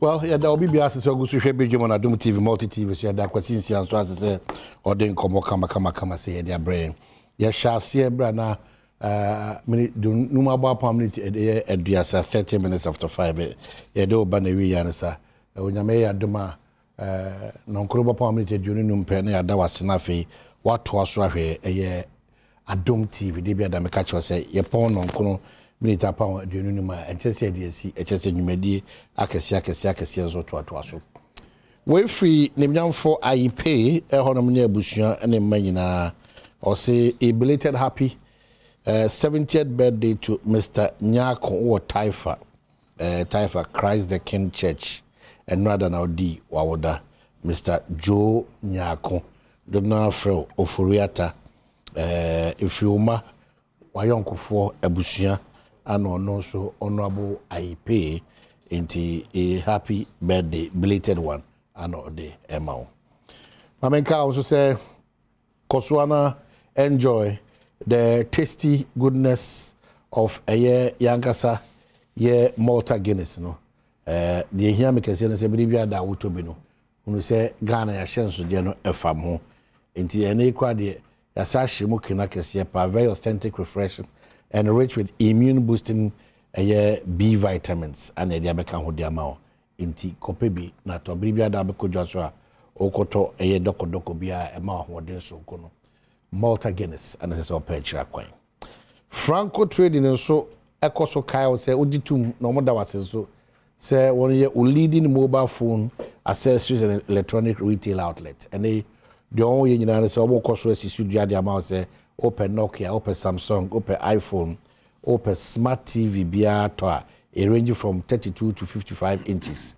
Well, yeah, there will be as so good to share big on Adom TV, multi TV, so that question and so as I say, or then come say their brain. Yeah, shall see a brana minute do no more permanent at the 30 minutes after 5. Yeah, do banewi answer. When you may adoma non crop permanent during penny at Dawasinafe, what was a year Adom TV, they be at the catch or say, your pawn on Kono. Minute upon the Unima and Chessia DSC, HSN Umedi, Akasias or Tuaso. Way free, Nimian for I pay a honomania bushia and a manina, or say a belated happy 70th birthday to Mr. Nyako or Taifa Christ the King Church, and rather now D. Wawoda, Mr. Joe Nyako, Dona Fro Ofuriata, if you ma, Wayonko for a bushia. And also honorable IPA into a happy birthday, belated one, and all the MO. Mamenka also say, Koswana enjoy the tasty goodness of a year Yankasa, year Malta Guinness. No, the here make a sense of Bolivia that would be no. When we say Ghana, a chance to do a farm home into an equal Yasashi Mukinakes, very authentic, refreshing. And rich with immune boosting B vitamins and a diabeka ho diamao inti kopebi na to bibia da be kodwaswa okoto doko bia e ma ho den so kono Malta Guinness and this is all page kwan Franco trading nso ekoso kai say oditum no mo da wase so say one year leading mobile phone accessories and electronic retail outlet and they only nyina say obokoso asisu dia diamao say open Nokia, open Samsung, open iPhone, open smart TV, BR toa, a range from 32 to 55 inches.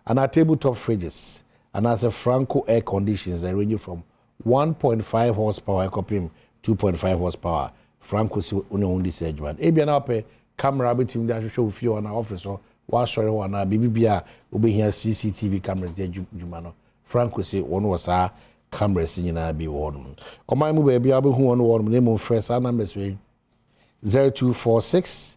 And our tabletop fridges, and as a Franco air conditions, they range from 1.5 horsepower, copying 2.5 horsepower. Franco si only sage one. Ebi na open camera between that show with you on our office or was sorry one BBBR will be here CCTV cameras there Jumano. Franco say one was our cameras in our be warm. On my mobile, be able to warm name of fresh numbers 0246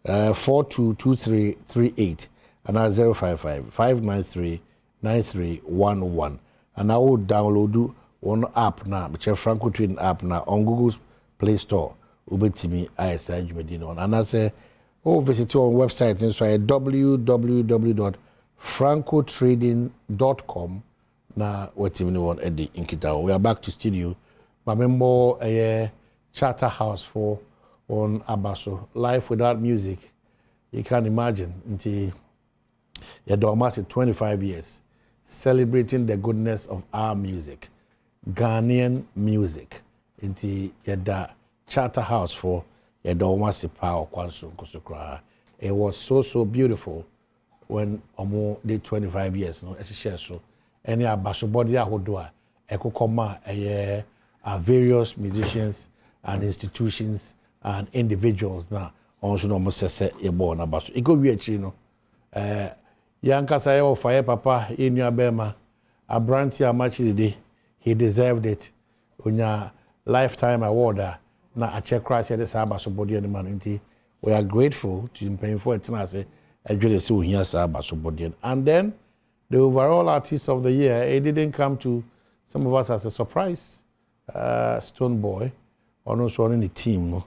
422338 and 055 593 9311. And I will download one app now, which is Franco Trading app now on Google's Play Store. Ubetimi ISI Medina. And I say, visit our website and so www.francotrading.com. Na wetimi one Eddie Inkita. We are back to studio. My member a charter house for on Abaso. Life without music. You can imagine until you do almost 25 years celebrating the goodness of our music. Ghanaian music. Until you da charter house for you do almost power kwanso kusukra. It was so beautiful when Omo did 25 years. No, share so. Any abasobody ahodoa ekokoma various musicians and institutions and individuals na also no mosese e bo na baso e go wi achi no yankasa ye ofaye papa enu abema abranti amachi de he deserved it onya lifetime award na ache crash de sa abasobody any man nti we are grateful to paying for it na say adwele se ohia sa abasobody and then the overall artist of the year, it didn't come to some of us as a surprise. Stone Boy, also on the team,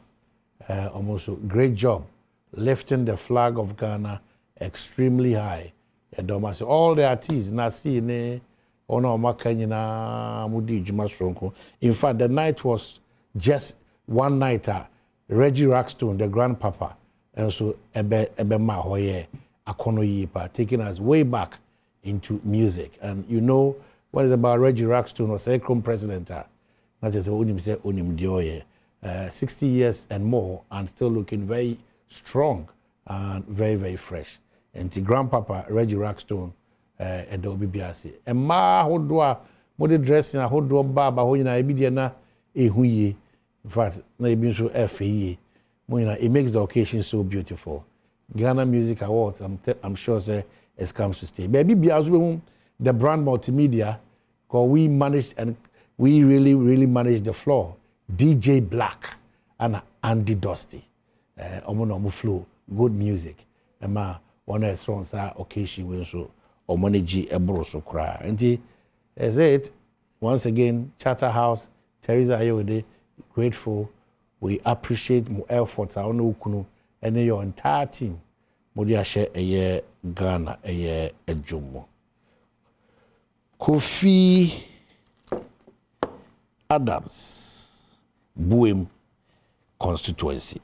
almost great job lifting the flag of Ghana extremely high. All the artists, Nasi, Ono Makanyina, Mudi, Jumasronko. In fact, the night was just one nighter. Reggie Rackstone, the grandpapa, and so Ebe Mahoye, Akono Yipa, taking us way back into music. And you know what is about Reggie Rackstone or Secretary President, not just Unim Dioye, 60 years and more, and still looking very strong and very fresh. And the grandpapa Reggie Rackstone, Adobe Biasi. And ma hodwa mode dressing a hodwa baba hoyina ebidiana ehuye. In fact, na ebi so FE. It makes the occasion so beautiful. Ghana Music Awards, I'm sure say it comes to stay. Baby, the brand multimedia, because we managed and we really managed the floor. DJ Black and Andy Dusty, Omono flow, good music. Emma, one of the occasion we also or manage a broso cry. And as it once again, Charterhouse, Teresa Ayode, grateful. We appreciate more efforts. I don't know and your entire team. Modia share a year Ghana a year a jumbo. Kofi Adams, Buim constituency.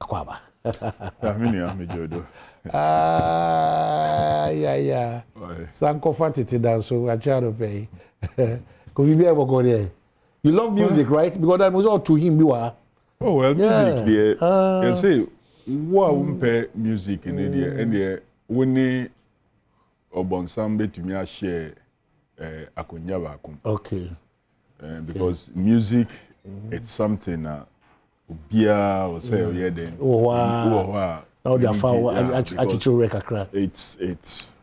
Akwaba. Yeah. Sanko Fatiti dance so I try to pay. Kofi be able go there. You love music, right? Because that was all to him. You are. Oh well, music there. You say, what pay music in India, and there when Obonsambe to me share akunyaba akum. Okay. Because music, it's something. Beer or say yeah then. Oh wow. Now they are far. It's.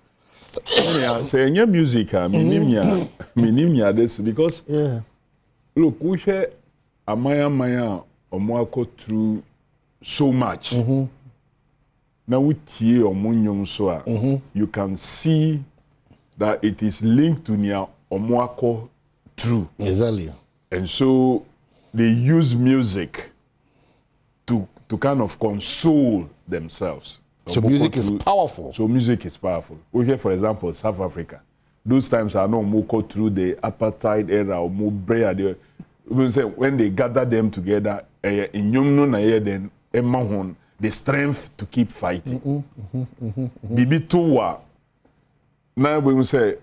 Say any music, minimia this because look, we hear Maya Omwako through so much. Now we tie Omunyom so you can see that it is linked to near Omwako through. Exactly. And so they use music to kind of console themselves. So music is powerful. So music is powerful. We hear, for example, South Africa. Those times are no more go through the apartheid era or more prayer. When they gather them together, in then the strength to keep fighting. Bibi tuwa now when we say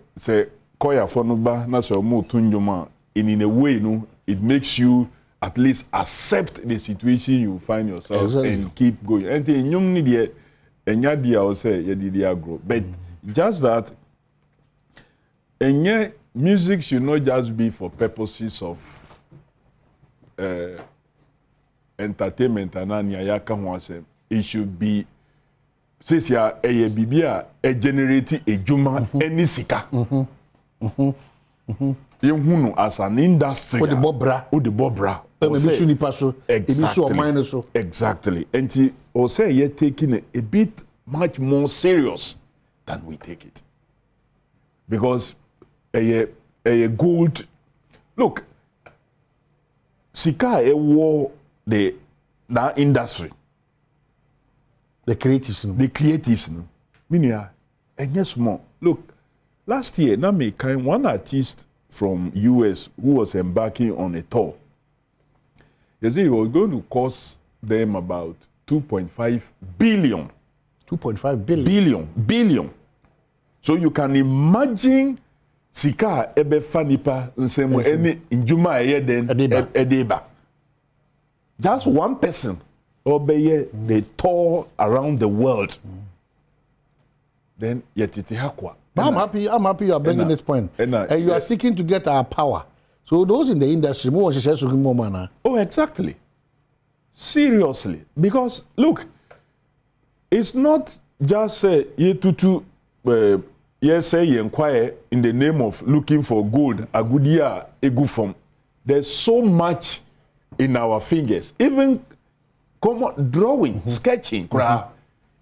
koya fonuba na so mo tunjuma in a way no it makes you at least accept the situation you find yourself and keep going. And the young need enya dia o say ye dia grow. But just that music should not just be for purposes of entertainment and yaka ho asem. It should be since ya bibia generate a juma any sika. You as an industry. O the bobra. Exactly. And he also you're taking it a bit much more serious than we take it. Because a gold look, Sika war that industry. The creatives. The creatives, no. Minia, and yes more. Look, last year, one artist from US who was embarking on a tour. They say it was going to cost them about 2.5 billion. 2.5 billion? Billion. So you can imagine Sika ebe fanipa nsemo any injuma then edeba. Just one person obeye they tour around the world. Then yetiti hakwa. But I'm happy you are bringing this point. And you are seeking to get our power. So those in the industry, oh, exactly. Seriously. Because, look, it's not just say, say inquire in the name of looking for gold, a good year, a good form. There's so much in our fingers. Even common drawing, sketching,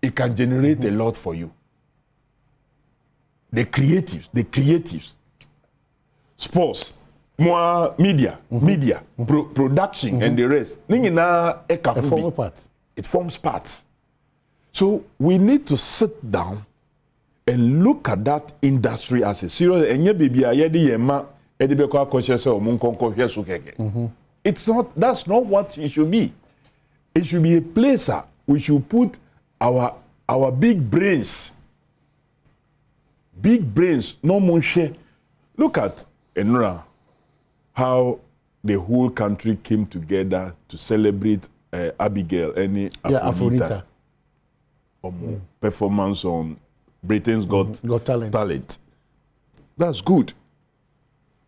it can generate a lot for you. The creatives. Sports. More media, production, and the rest. It forms part. So we need to sit down and look at that industry as a serious. It's not. That's not what it should be. It should be a place we should put our big brains. Big brains. No more share. Look at Enra. How the whole country came together to celebrate Abigail, Afronita. Performance on Britain's Got Talent. That's good.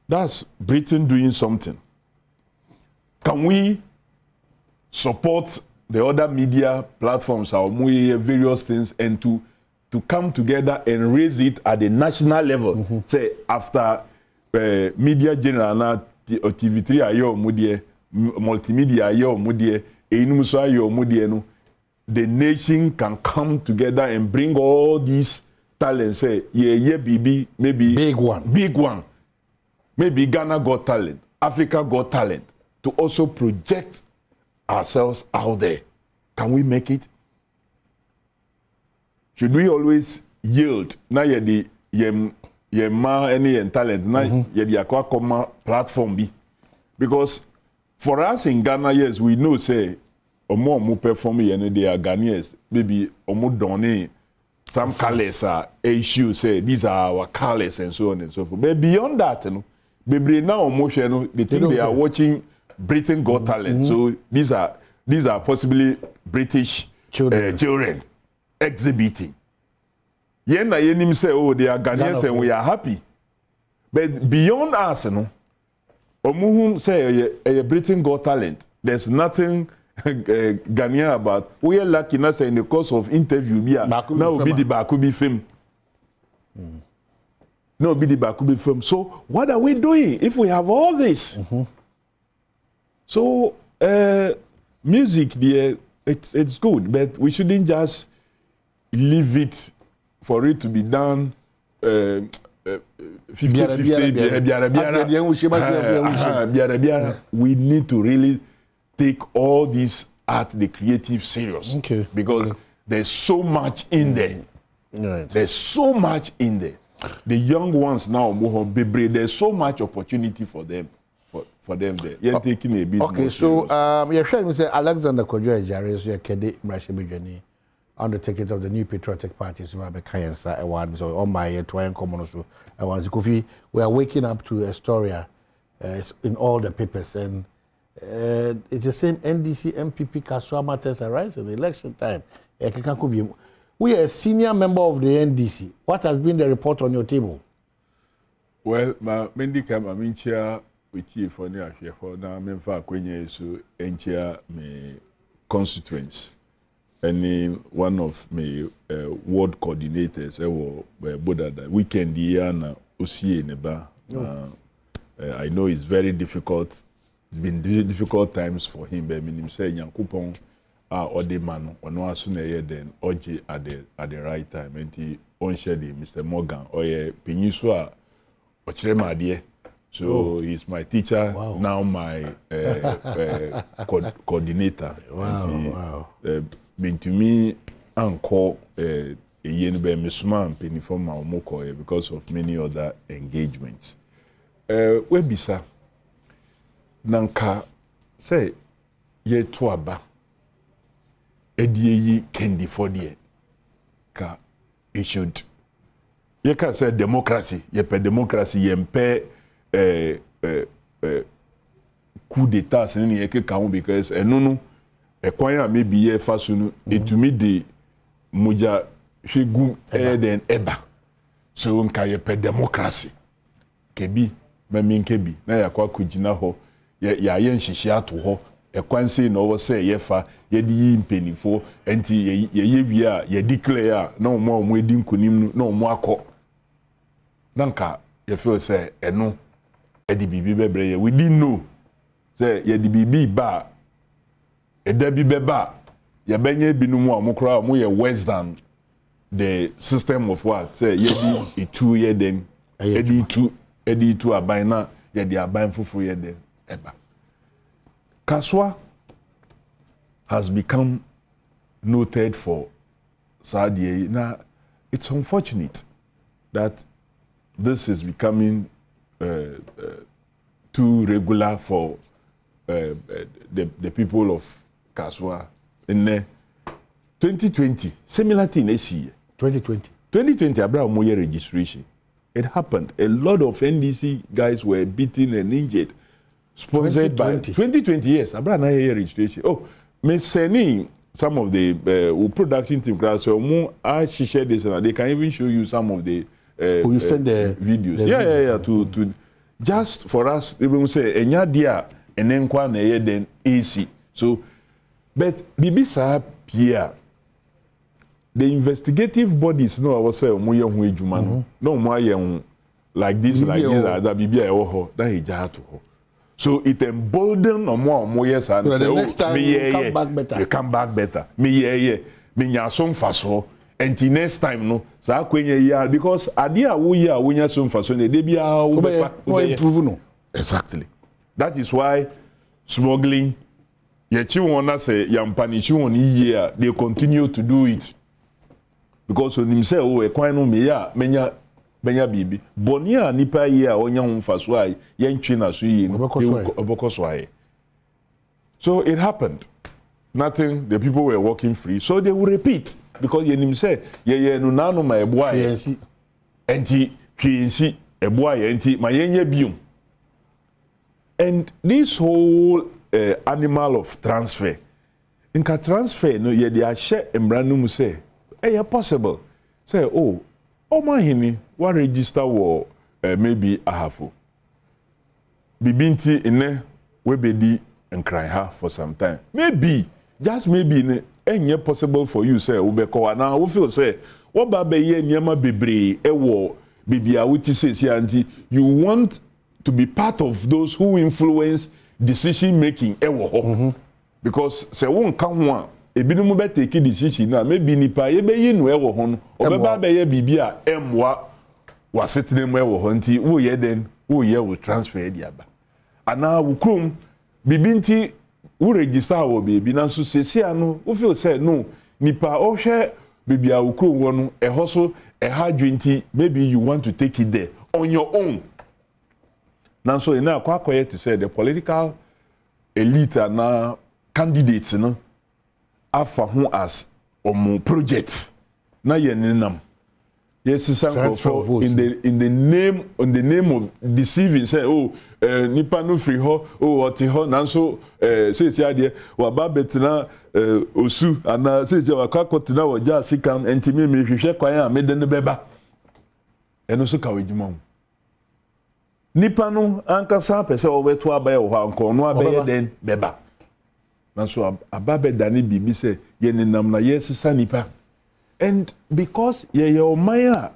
That's Britain doing something. Can we support the other media platforms, various things, and to come together and raise it at the national level? Say after media general TV3 ayo mudie, multimedia ayo mudie, enumso ayo mudie no. the nation can come together and bring all these talents. Say, yeah, BB, maybe big one. Maybe Ghana got talent, Africa got talent to also project ourselves out there. Can we make it? Should we always yield? Now you the any talent. Now you the aqua platform be, because for us in Ghana, yes, we know say omo perform they are Ghanaians. Maybe omo donate some colors are issue say these are our colors and so on and so forth. But beyond that, you know, baby now omo they think they are watching Britain Got Talent. So these are possibly British children exhibiting. Yena yenim say, oh, they are Ghanaians and we are happy. But beyond us, you know, omuhum say a Britain Got Talent. There's nothing Ghanaian about. We are lucky now say in the course of interview, now be the Bakubi film. No, be the Bakubi film. So what are we doing if we have all this? So music, there, it's good, but we shouldn't just leave it for it to be done 50-50. We need to really take all this art, the creative, serious. Okay. Because there's so much in there. Right. There's so much in there. The young ones now, there's so much opportunity for them. For them there. You're taking a bit okay, more so serious. you're trying to say Alexander Kojo Ejare, so you're Kede Mrashebijani on the ticket of the new patriotic party, so on my twine common so we are waking up to Astoria in all the papers, and it's the same NDC MPP Kaswa matters arise in the election time. We are a senior member of the NDC. What has been the report on your table? Well, my Mendicam, I mean, chair with you for now, now I'm in fact when you so enter my constituents. And one of my ward coordinators, weekend year na usie neba. I know it's very difficult. It's been difficult times for him. But I mean, say Yankupon Odemano, ono soon then Oji at the right time. And he on Mr. Morgan or Piniswa Ochrema dear. So he's my teacher, now my coordinator. Wow. Been to me uncle a yenbe misman penny for my moko because of many other engagements. Webisa Nanka say ye tuaba Ediye kendi for dear ka it should ye can say democracy ye pe democracy ye mpe coup d'état c'est ni que quand because no kwanya maybe ye fasunu etumi de moja hwegu then eba so nka ye pe democracy kebi mami kebi na yakwa kugina ho ya ye nhihia to ho ekwanse na wo say ye fa ye di mpenifo enti ye wi a ye declare na omo edi nkonim na omo akọ nanka ye feel say eno edi bibi bebre ye we didn't know say ye di bibi ba Edabi beba, ya benye binumu amukra mu ye worse than the system of what say ye di 2 year then edi 2 abina ye di aban fufu ye then eba. Kaswa has become noted for Saudi. Now it's unfortunate that this is becoming too regular for the people of Kaswa in 2020, similar thing this year. 2020, Abraham Moye registration. It happened. A lot of NDC guys were beaten and injured. Sponsored 2020, yes. Abraham Moye registration. Oh, me sending some of the production team class. So more I share this and they can even show you some of the you send the videos. Yeah. To just for us, even say enya dia enenkwa na ye then AC. So. But Bibisa Pierre, the investigative bodies know I was saying moye hu ejuma no moye hu like this that Bibia that he to ho. So it embolden or more yes and so say, the next time me you come back better. You come back better. Me me nya some faso. And the next time no, sa kwenye ya because adia wo ya wo nya some faso ne de bia wo be improve no. Exactly. That is why smuggling ye chi wona say yam punish won year they continue to do it. Because on him say oh e kwan no me ya menya bibi boni a nipa yi a onya ho faso ai ye ntwe na so yi obokoso ai. So it happened. Nothing, the people were walking free, so they will repeat because ye nim say ye no na no ma eboa ye enti hwensi eboa ye enti ma yenye biom. And this whole animal of transfer inka transfer no ye dey ahye embranu mu say possible say oh ma hini wa register wo maybe ahafo bibinti ene we bedi nkran ha for some time maybe just maybe enye possible for you say ubeko na we feel say what ba be ye niema bebre ewo bibia wuti say anti you want to be part of those who influence decision making ewo ho because say won ka ho a ebinum be take decision na maybe nipa ye be yi no ewo ho no obeba be ye bibia emwa wasetene mu ewo ho nti wo ye den wo ye wo transfer diaba ana wo krom bibinti wo register wo baby na so sesi ano wo feel say no nipa o hwe bibia wo krom wo no eho so eha dwenti maybe you want to take it there on your own. Now so ina akwakoye to say the political elite and candidates no afa ho as omo project na ye nenam yes for in the name of deceiving say oh nipa no free ho oh oti ho nanso say ade wa ba betina osu ana say wa kwakotina wa ja sikan entimi me hwehwe kwan a mede ne beba eno so ka wejuma nipa no ankasa pese obeto abaye wo anko no abaye den beba nanso ababe dani bibi se ye nenam na yesisa nipa. And because ye omaya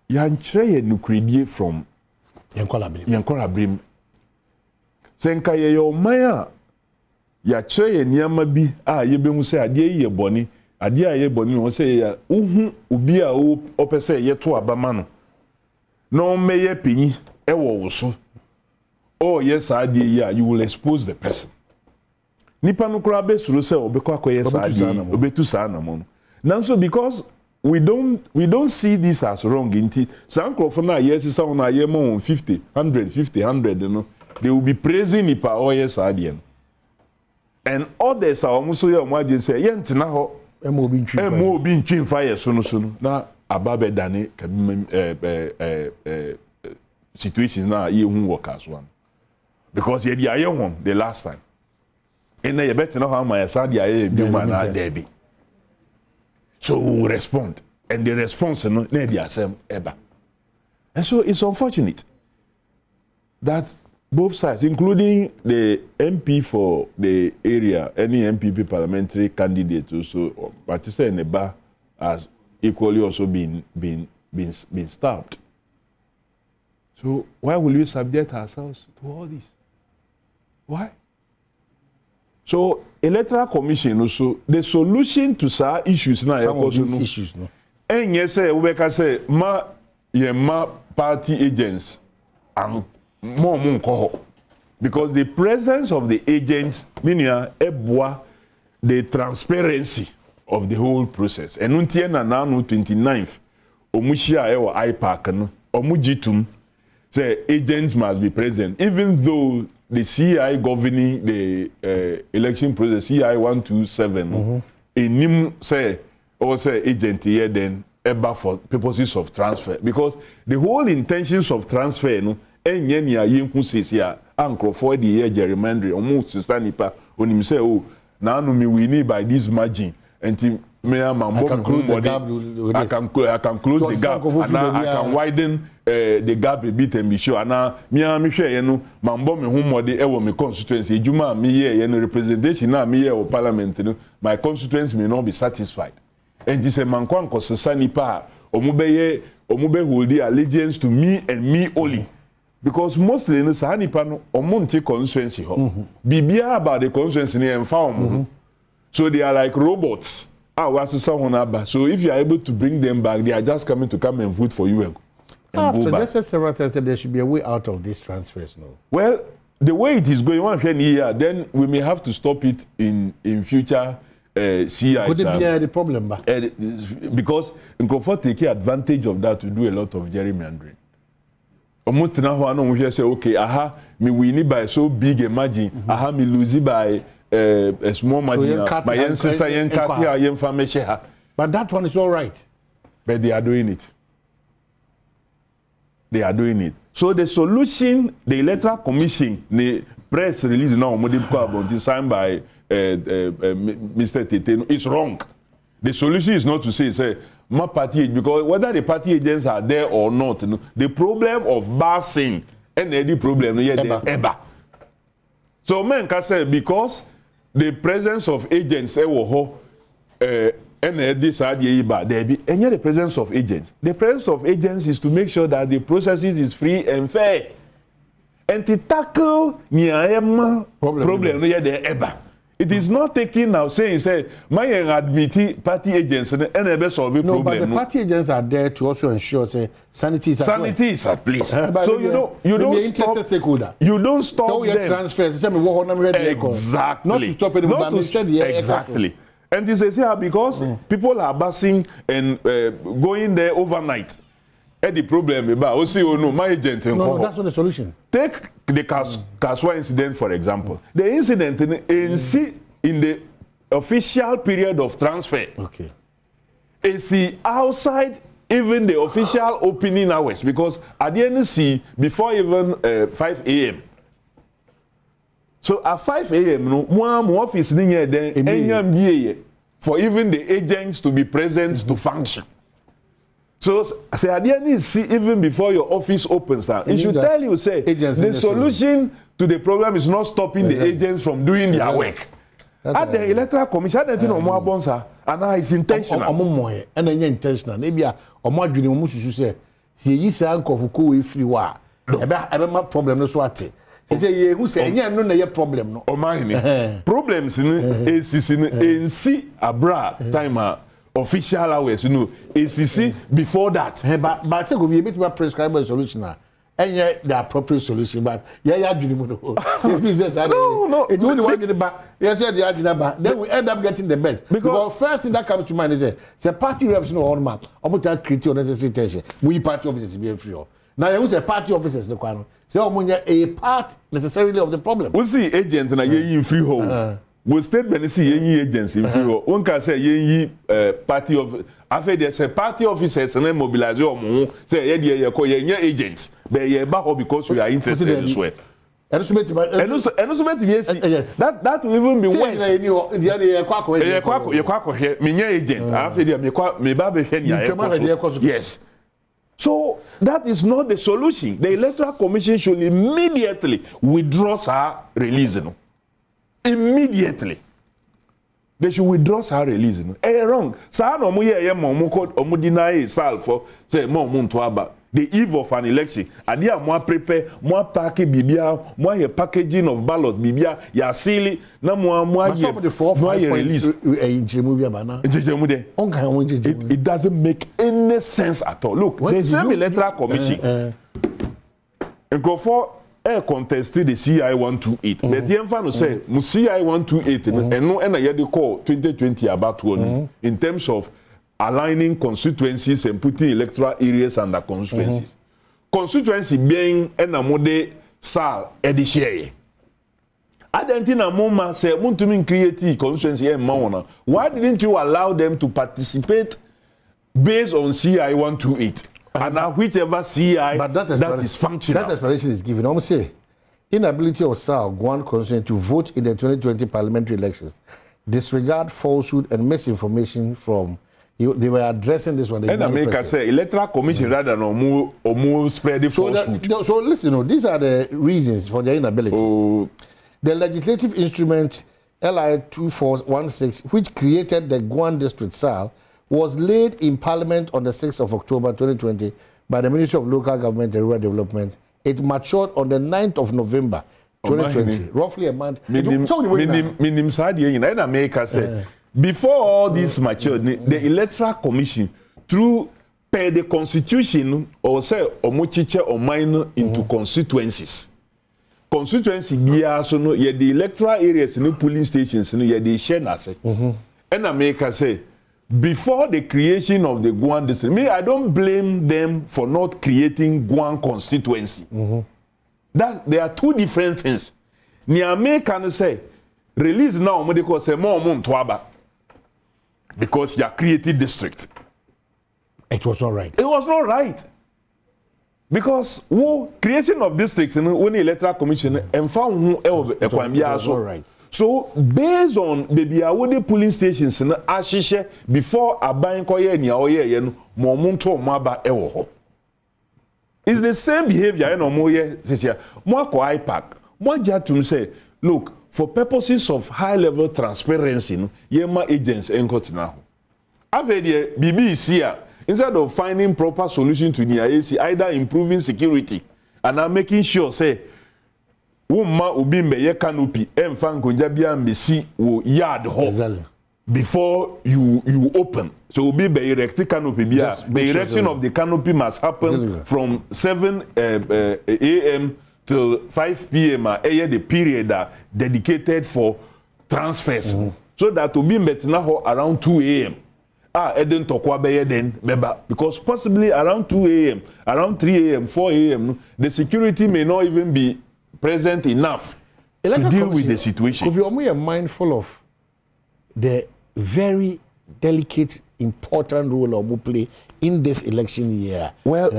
yanchre ye nukridie from yankola brim senka ye omaya ya chre ye niama bi a ye behu se ade ye boni ade a ye boni no se ya uhu obi a opese ye to abama no no meye pinyi ewo woso oh yes ade ye you will expose the person nipa no kura be suru se obekọ akoye sa ade obetu sa na mo. Now, so because we don't see this as wrong, inti sankrofo na yes is on a 50, 100, you know, they will be praising Nipa or yes adian. And others are almost so much say, yentina ho, emo bin chin fire sunu na ababe dani situation na ye hu workers one. Because ye dia one the last time. And na ye better know how my side ye be man na debi. So we will respond. And the response no the same ever. And so it's unfortunate that both sides, including the MP for the area, any MPP parliamentary candidate also, Batista and Eba has equally also been stabbed. So why will we subject ourselves to all this? Why? So electoral commission also the solution to some issues now issues no enye say we can say ma party agents and more nko because the presence of the agents meaning the transparency of the whole process and until na 29th omushia e wo IPAC no omujitum say agents must be present even though the CI governing the election process, CI 127, nim say agent here then ever for purposes of transfer because the whole intentions of transfer no enye ni ayenku sesia ankro for the year gerrymandering almost sister nipa onim say oh na no me we need by this margin and me am I can close the gap and I can widen the gap a bit and be sure and me am sure you know mambo me hu mode e wo me constituency ejuma me here no representation na me here o parliament no my constituents may not be satisfied and this man kwan kosesa nipa omu be hold the allegiance to me and me only because mostly in the Sahanipan or Monte constituency, Bibia about the constituency and found. So they are like robots. So if you are able to bring them back, they are just coming to come and vote for you. And after go back. just several times, there should be a way out of these transfers, no? Well, the way it is going on here, then we may have to stop it in future CIs. Could it be the problem? Because Nkrofo take advantage of that to do a lot of gerrymandering. Almost now, no we say, okay, aha, me win by so big a margin, aha, me lose by a small margin. My ancestor, but that one is all right. But they are doing it. They are doing it. So the solution, the Electoral Commission, the press release now, signed by Mr. Teteno, is wrong. The solution is not to say my party, because whether the party agents are there or not, the problem of basing and the problem ever. So men can say because the presence of agents and this idea and the presence of agents. The presence of agents is to make sure that the processes is free and fair. And to tackle the problem ever. It is not taking now saying my admit party agents and ever solve the problem. But the party agents are there to also ensure sanity is at place. So you don't stop. You don't stop so them. Transfers. Exactly. Not to stop anyone. Exactly. And this is here because people are busing and going there overnight. And the problem about my agent. No, that's not the solution. Take the Kaswa incident, for example. The incident in the official period of transfer. Okay. Is outside even the official opening hours, because at the NC before even 5 a.m. So at 5 a.m., more office then for even the agents to be present to function. So at the NC, even before your office opens, it should tell you, the solution to the problem is not stopping the agents from doing their work. At the Electoral Commission, I don't think and it's intentional. And then intentional. Maybe a more dream say, see, you say, Uncle Fuku, if you are a problem, no swati. Say, who say, no problem, no. Problems in see abra time official hours, ACC before that. But I say, we a bit more prescribed solution. And yet the appropriate solution, but no. It only one get back. Yes, the agenda, then we end up getting the best. Because first thing that comes to mind is say party reps no on map. Almost create unnecessary tension. We party officers be free. Now you say party officers the kwano. Say a part necessarily of the problem. We see agent na ye free home. We state see ye agents in free home. One can say ye party of after they say party officers and then mobilize your say ye agents. But ye back because we are interested in this way. And yes, that will even be worse. Yes. So that is not the solution. The Electoral Commission should immediately withdraw her release. Immediately. They should withdraw her release. Wrong. Sa no mo ye mo deny self for say mo aba. The eve of an election, adia mo prepare, mo pack bibia, mo ye packaging of ballot bibia, ya silly, na mo ye release. It doesn't make any sense at all. Look, the same Electoral Commission. And contested the CI 128. But the enfano say, CI 128, and no, and I had to call 2020 about one in terms of aligning constituencies and putting electoral areas under constituencies. Constituency being a mode sal edishare. Adentina Moma say, Muntumin create constituency and Mauna. Why didn't you allow them to participate based on CI 128? And now whichever CI that is functional. That explanation is given. I'm say inability of SAL Guan constituency to vote in the 2020 parliamentary elections, disregard falsehood and misinformation from. They were addressing this one. And America say Electoral Commission rather than more spread the falsehood. So listen, these are the reasons for their inability. The legislative instrument LI 2416, which created the Guan District SAL, was laid in Parliament on the 6th of October 2020 by the Ministry of Local Government and Rural Development It matured on the 9th of November 2020, roughly a month. Minim Sadia in America said, before all this matured, the Electoral Commission, through per the Constitution, or say, or muchiche or minor into constituencies. Constituency biya so no ye the electoral areas no polling stations no ye the share na say and America say before the creation of the Guan district, me I don't blame them for not creating Guan constituency. That there are two different things. Ni America say release now mo dey call say more toaba because you are created district. It was not right. It was not right. Because creation of districts in the electoral commission and found right. So based on the polling stations in Ashishe before a bank it's the same behavior no more IPAC. More say, look, for purposes of high level transparency, yema agents enkot now. I've heard BBC instead of finding proper solution to the IAC, either improving security and now making sure, say, Wuma ubimbe ye canopy, enfan kunjabia mbisi wo yard ho before you open. So ubimbe erect canopy bia. The erection of the canopy must happen from 7 a.m. till 5 p.m. The period dedicated for transfers. So that ubimbe tinaho around 2 a.m. Eden tokwa beye den beba because possibly around 2 a.m., around 3 a.m., 4 a.m., the security may not even be present enough to deal with the situation. If you are mindful of the very delicate, important role of play in this election year. Well,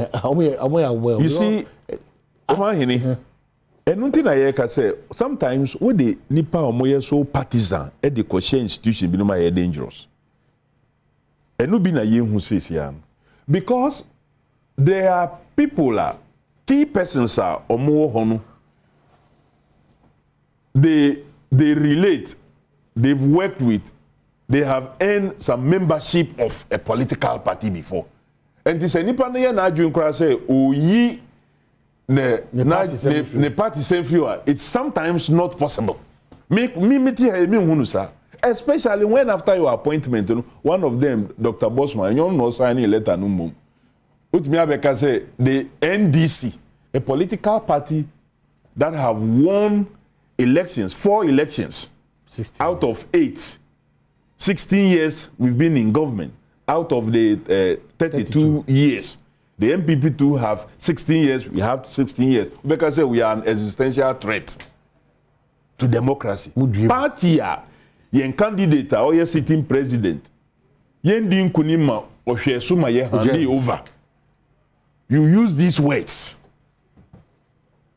you see, nothing I can say. Sometimes when the Nipa omoye so partisan, the question institution be no dangerous. Because there are people, key persons are or more they relate, they've worked with, they have earned some membership of a political party before. And this nipa na ye na adwun kra say oyi ne party same few, it's sometimes not possible. Me hunu sa. Especially when after your appointment, one of them, Dr. Bosman, you know, signing a letter no more. Which me abeka say the NDC, a political party that have won elections, 4 elections out of 8. 16 years we've been in government. Out of the 32 years, the MPP too have 16 years. We have 16 years because we are an existential threat to democracy. Party yen candidate or your sitting president yen din kunima ohwesuma ye hand over. You use these words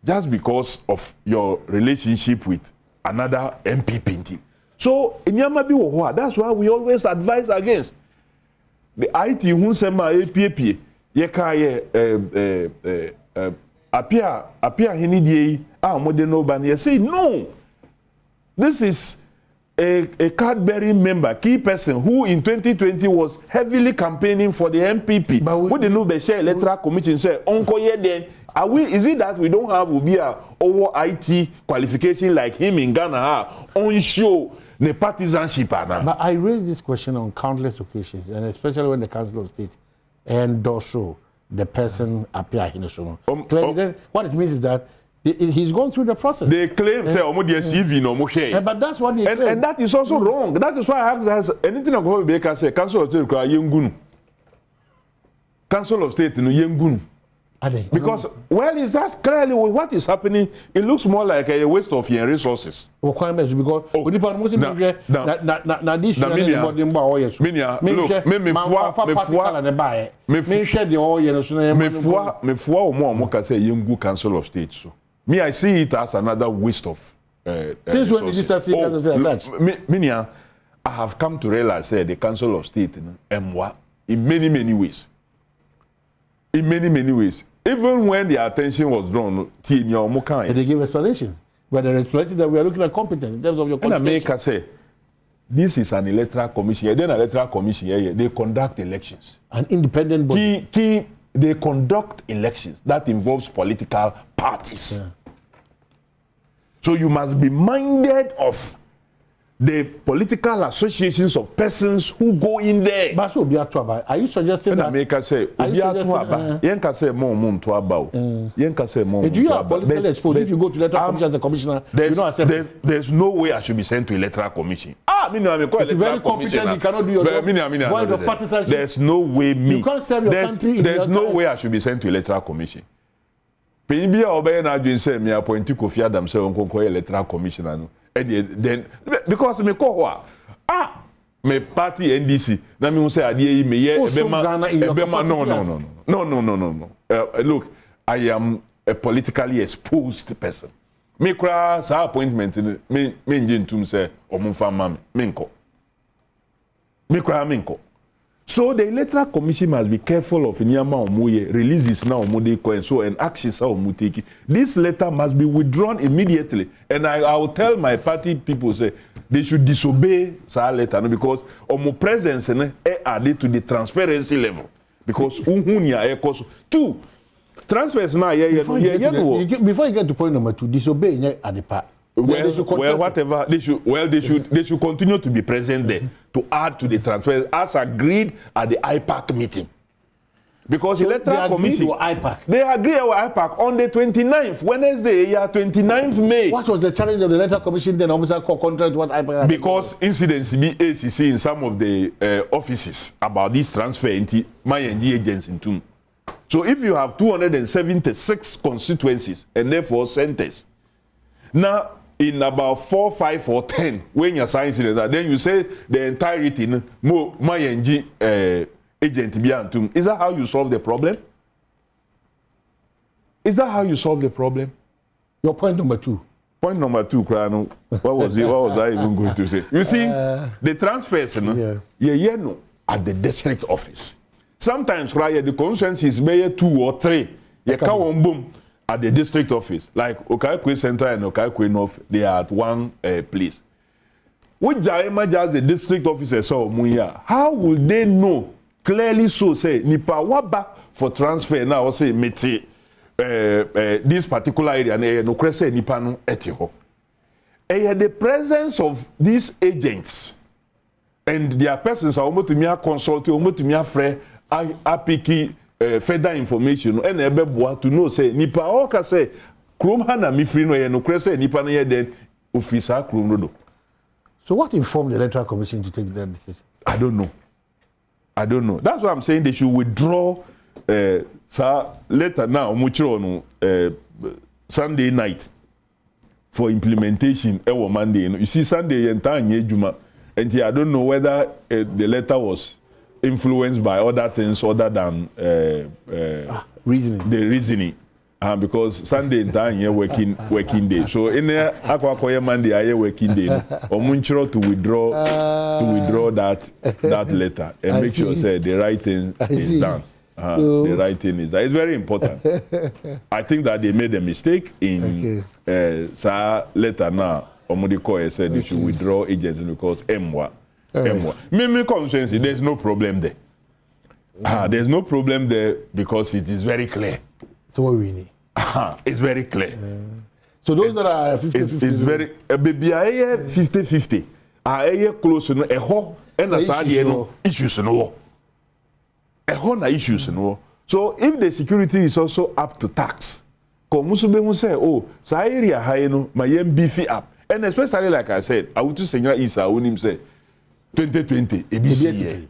just because of your relationship with another MPP team. So inyama bi wo ho, that's why we always advise against the IT hunsema APP ye ka ye appear hinidie modern urban ye say no, this is a card-bearing member, key person who in 2020 was heavily campaigning for the MPP. But we didn't know the share electoral commission say, then are we? Is it that we don't have Ubia over IT qualification like him in Ghana on show the partisanship? But I raised this question on countless occasions, and especially when the Council of State endorsed the person appear in the show. Clearly, what it means is that he's gone through the process. They claim say CV no share. But that's what they claim. And that is also wrong. That is why I ask anything about Baker say Council of State yengunu. Council of State no yengunu. Because well, is that clearly what is happening? It looks more like a waste of your resources. Because Council of State so. Me, I see it as another waste of since when did you start seeing Council of State? I have come to realize the Council of State in many ways. In many ways. Even when the attention was drawn, they give explanation. But there is explanation that we are looking at competence in terms of your qualification. And America say, this is an electoral commission. Then an electoral commission, they conduct elections. An independent body. They conduct elections that involves political parties. parties. Yeah. So you must be minded of the political associations of persons who go in there. But so are you suggesting that? Make us say, do you have political exposure if you go to electoral commission as a commissioner? There's no way I should be sent to electoral commission. Very competent, you cannot do your job. Void of partisanship. There's no way me. You can't serve your country. There's no way I should be sent to electoral commission. Penibia obey na adwin say me appoint Kofi Adom say onkonko electoral commissioner no. Then because me ko me party NDC na me say ade yi me ye ebema no. Look, I am a politically exposed person. Me kra sa appointment me ngintum say omumfa ma me nko. Me kra me nko. So the electoral commission must be careful of Nyama Omuye releases now Omudeko and so and actions are Omuteki. This letter must be withdrawn immediately. And I will tell my party people say they should disobey that letter because Omu presence added to the transparency level. Because two transfers now before you get to point number 2, disobey at the part. They should continue to be present there to add to the transfer as agreed at the IPAC meeting. Because so electoral commission they agree with IPAC on the 29th Wednesday, 29th May. What was the challenge of the electoral commission then? Almost contrary to what IPAC. Because incidents be ACC in some of the offices about this transfer into my agents in Tum. So if you have 276 constituencies and therefore centers, now in about 4, 5, or 10, when you're signing that, then you say the entirety, my agent Biantum. Is that how you solve the problem? Is that how you solve the problem? Your point number 2. Point number 2, Krano. What was it? What was I even going to say? You see, the transfers, no, at the district office. Sometimes, the consensus is maybe 2 or 3. You can't boom. At the district office, like Okaikwe Central and Okaikwe North, they are at one place. Which Jaima just the district officer saw Muya, how will they know clearly so say Nipa Waba for transfer now say meti this particular area and no crese Nipa no etiho. The presence of these agents and their persons are almost to me consulting, almost to me friend apiki further information and ebe to know say nipa o ka say krom ha na mi free no ye no krese nipa no ye den officer krom no do. So what informed the electoral commission to take that decision? I don't know. That's why I'm saying they should withdraw letter now muchiro no Sunday night for implementation ewo Monday. You see Sunday enta anye juma and I don't know whether the letter was influenced by other things other than reasoning. The reasoning. Because Sunday in time here working day. So in there akwa Monday I working day. Omunchiro to withdraw that letter and make sure say the right thing is done. The right thing is done. It's very important. I think that they made a mistake in letter now. Omudiko said they should withdraw agency because Mwa. Me constituency, there's no problem there. There's no problem there because it is very clear. So what we need? It's very clear. So those that are 50-50. It's very baby 50-50. Close no and issues no. Issues no. So if the security is also up to tax, Komusube say, oh, so area high no, my beefy up. And especially like I said, I would to say Isa when him say 2020 ABC.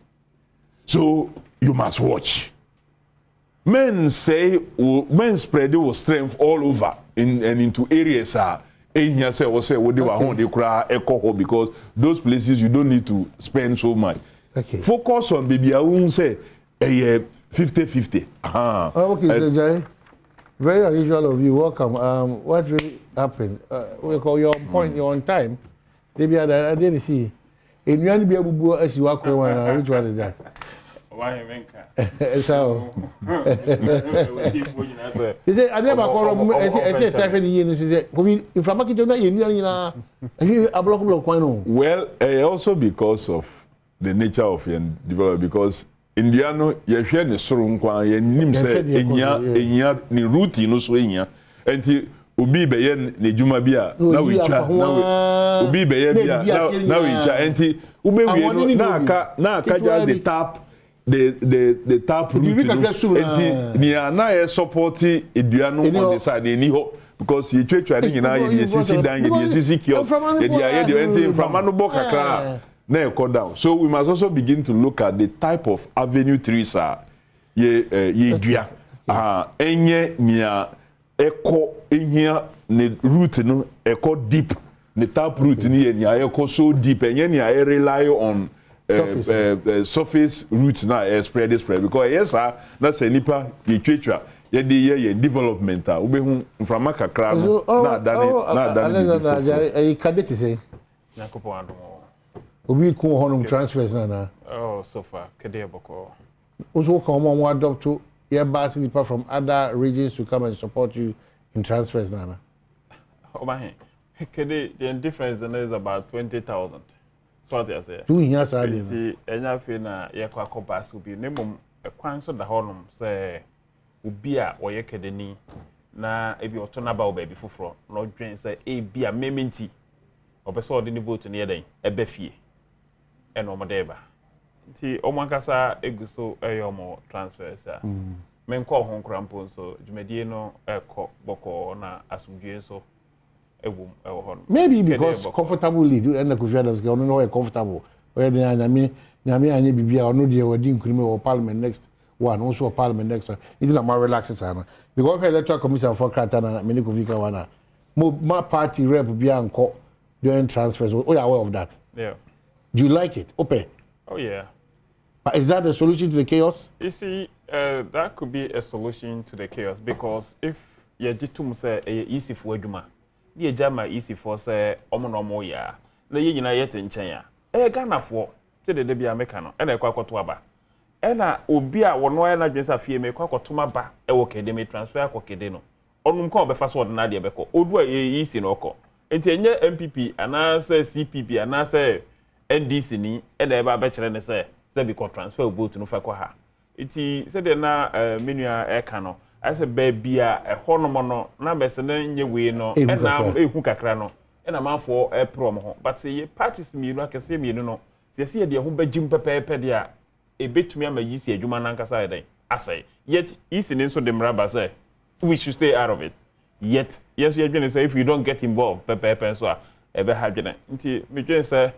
So you must watch. Men say men spread their strength all over and into areas say what they were home they cry echo because those places you don't need to spend so much. Okay. Focus on baby I won't say 50-50. Okay, so Jai, very unusual of you. Welcome. What really happened? We call your point. You're on time. Maybe I didn't see. In you be able to as you walk around. Which one is that? Why So. He said, I never call him. I say 7 years. He said, if I'm not well, also because of the nature of your development, because Indiano, you hear the strong one, you nim say, enya ni routine no so enya. enti obi be ye ne djuma bia na we twa na obi be ye bia na we twa enti ube we no na aka just the tap route no enti ni ana ye support edua no on the side ni ho because ye twetwa ni nyina ye sisi dan ye sisi kiosk ye enti from anobo kakra na e go down. So we must also begin to look at the type of avenue trees ye dua enye nia eko ehia ne route no eko deep ne tap route ni nia eko so deep enye nia rely on surface route na spread because yes na say nipa ye twetwa ye dey ye development obehu mframa kakra no na dane e kadeti say nakopo andom obi ko honum transfers na so far kede boko also come on adopt to your bus nipa from other regions to come and support you in transfers na obahe kede the difference is about 20,000 so what I say two years ade enya fe na ye kwa bus obi nemom ekwan so da honum say obi a oye kede ni na ebi oto na ba obi foforo na odwen say ebi a mementi obeso ode ni vote na yeden ebe fie eno omodeba nti omankasa eguso eyomo transfers a menko ho nkrampo so dwumadie no ekọ boko na asumdue so ewum ewo ho maybe because comfortable lead and the Kofi Adams go no comfortable we dey nyame anye bibia ono de wadi nkrime wo parliament next one also parliament next one it is a more relaxed sana because electoral commission for krata na many Kofi ka wana my party rep bia nko doing transfers. Oh, you're aware of that? Yeah. Do you like it? Ope? Oh, yeah. But is that the solution to the chaos? You see, that could be a solution to the chaos because if you did say easy for Eduma, you jama easy for say omonomo ya, na ye nyina yet in China. Ghana for te de bia mekano, and a kwakoto ba. Ena obi a wono na dwesa fie me kwakoto ba e wo kede me transfer akokede no. Onum ko be fa so na de beko. Odu a easy no ko. Enti enye MPP anase CPP anase NDC ni e na eba be kire ne se be ko transfer vote no fa kwa ha. Iti se de na menua e ka no ase ba bia e honomo no na be se na nye we no e na ehu kakra no e na manfo e prom ho but se ye parties mi no akese mi no se se ye de ho bagim pepepe de a e betumi ama yisi adwuma nankasa e den asai yet isi ne so de mraba say we should stay out of it. Yet, yes, you're going to say if you don't get involved, Pepe, so ever have you. Me just say,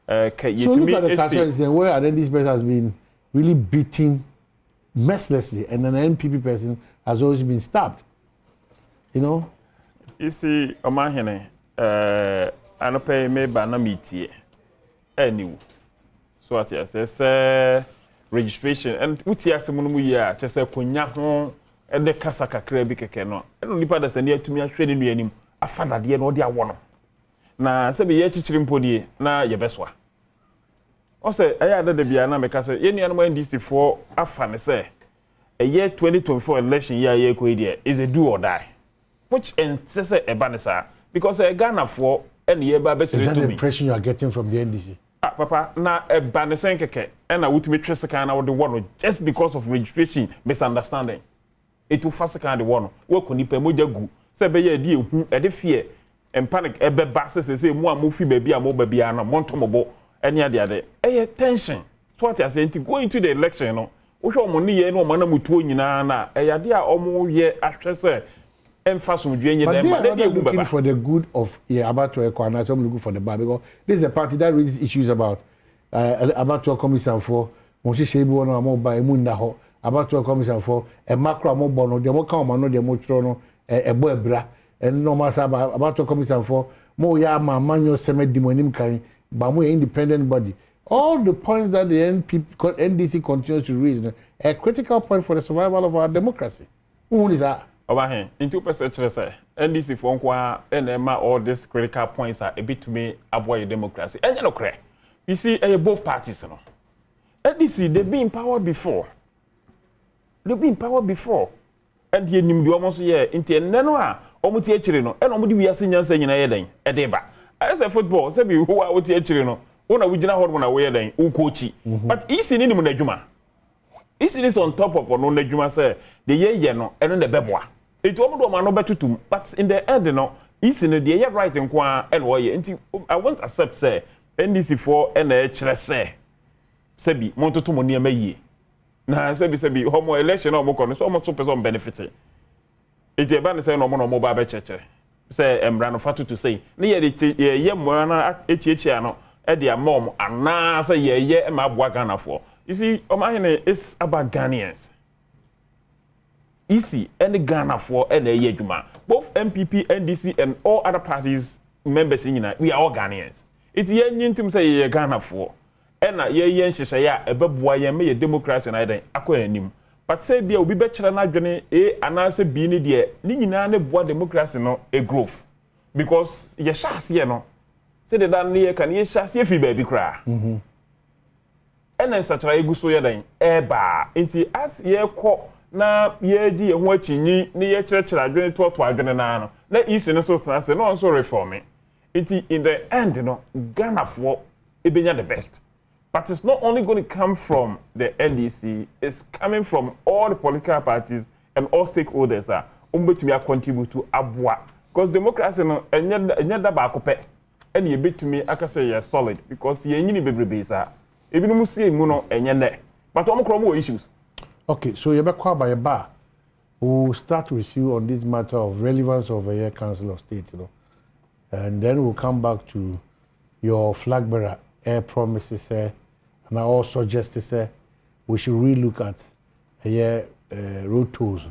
so look at the transfer where this person has been really beaten mercilessly, and an NPP person has always been stabbed. You know? You see, Omahene, I don't pay me by no meeting. Anyway, so what you say, registration, and what you ask someone, yeah, just say, Kunyaho. And the Kasaka Krebi Kekeno. And only part that's a near to me, I traded me any. I found that the end of the one. Now, say, ye teaching pony, na ye best one. Also, I had the Biana because any animal in this before I found say a year 2024 election year is a do or die. Which and says a banner, because a Ghana for any year by best. Is that the impression you are getting from the NDC? Papa, now a banner keke, and I would me trust a kind of the one just because of registration misunderstanding. It will fast kind of one. Work on Nipa Mojagu. Say, be ye dear, at the fear and panic, a bed basses, say, more movie baby, a mobile piano, Montomobo, any other. A tension. So what I say to go into the election, you know, which are money, no man, Mutuina, a idea almost ye, after say, and fast with Jane, but they are looking for the good of about to acquire, and some looking for the bad because this is a party that raises issues about to commission for Moshe Shebu or more by Mundaho. About to commission for a macro mobile, the more common, no, the more trono, a boebra, and no matter about to commission for more yama, manual semi demonim kind, but more independent body. All the points that the NDC continues to raise, a critical point for the survival of our democracy. Who is that? Over here, in 2%, say, NDC for Nkwa, and all these critical points are a bit to me avoid democracy. And you know, you see, both parties, you know. NDC, they've been in power before. They've been in power before. And the new almost year into Nanoa, almost a chirino, and almost we are senior saying a day, a deba. As a football, say who are with the chirino, one original one away then, Ukochi. But easy in the Juma. Easy is on top of one on the Juma, say, the ye no, and then the Beboa. It almost do man betutum, but in the end, no, is in the right in kwa and why. I won't accept say NDC for NH say sebi monto to money me na sebi homo election or mo kono so mo so person benefit. It e ban say no mo ba be cheche. Say emra no fatu to say na ye mo na echi ano e dia mom ana say ye ma aboa Ghana for. You see, it's about Ghanaians. Easy, any Ghana for any Yejuma. Both MPP, NDC, and all other parties members in United, we are all Ghanaians. It's yen to say ye Ghana for. And ye yen she say a babuay me a democracy and I don't but say be be better than journey and I say be in the Nina boy democracy no a growth. Because ye shas ye no. Say the dan near can ye shas ye fi baby cry. And then such a good so ye then eba into as ye call. Na yeji ye ho achinyi ne ye kyerɛkyerɛ adwene to adwene na no na isi no so tena se no so reforming it in the end no Ghana for ebenya the best but it's not only going to come from the NDC, it's coming from all the political parties and all stakeholders are umbetumi contribute to abwa because democracy no enya da ba akopɛ and ye betumi aka say ye solid because ye nyini bebrebe sa ebinum sie mu no enya ne but omkro mo issues. Okay, so you by a bar. We'll start with you on this matter of relevance of a year Council of State, and then we'll come back to your flag bearer air promises, and I also suggest we should relook at a year road tolls,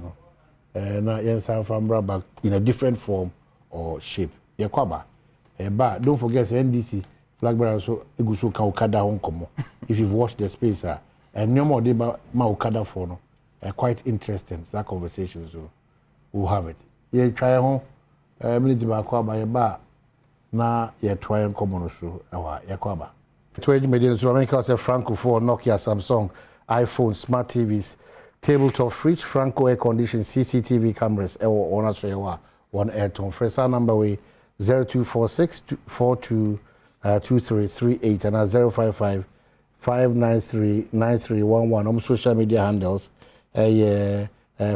back in a different form or shape. Yakwaba, but don't forget NDC flag bearer so igusu kaukada honkomo. If you've watched the space, and no more deba maukada for no quite interesting that conversation so we'll have it ye try ho minute ba kwa ba ye ba na ye try en komo no so awa ye kwa ba to media so America say Franco for Nokia, Samsung, iPhone, smart TVs, tabletop fridge, Franco air condition, CCTV cameras or on us one airtone first number way 0246 42 2338 and 055 593-9311 on social media handles